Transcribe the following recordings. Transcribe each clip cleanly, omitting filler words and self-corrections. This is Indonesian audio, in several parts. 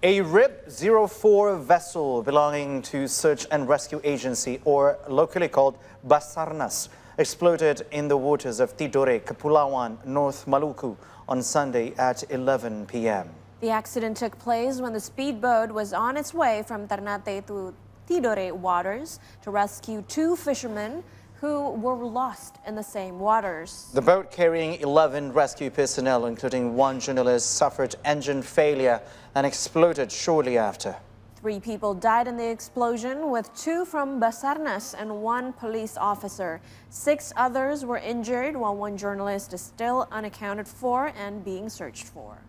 A RIB-04 vessel belonging to Search and Rescue Agency, or locally called Basarnas, exploded in the waters of Tidore, Kepulauan, North Maluku on Sunday at 11 p.m. The accident took place when the speedboat was on its way from Ternate to Tidore waters to rescue two fishermen who were lost in the same waters. The boat carrying 11 rescue personnel, including one journalist, suffered engine failure and exploded shortly after. 3 people died in the explosion, with 2 from Basarnas and 1 police officer. 6 others were injured, while 1 journalist is still unaccounted for and being searched for.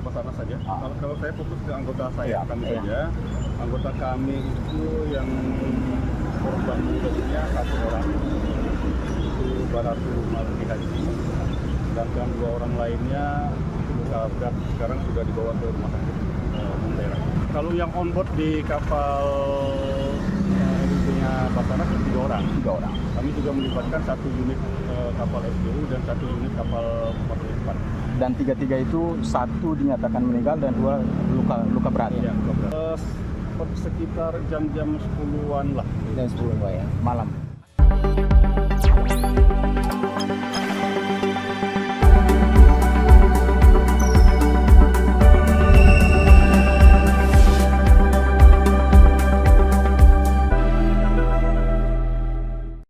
Basarnas saja. Kalau saya fokus ke anggota saya, kami saja. Anggota kami itu yang korban meninggalnya 1 orang, itu Badan SAR Ternate, sedangkan 2 orang lainnya luka berat, sekarang sudah dibawa ke rumah sakit daerah. Kalau yang on board di kapal punya Basarnas 3 orang. Kami juga melibatkan 1 unit kapal SBU dan 1 unit kapal personil. Dan 3 itu 1 dinyatakan meninggal dan 2 luka berat. Ya, luka berat. Sekitar jam-jam 10-an lah. Jam 10 ya, malam.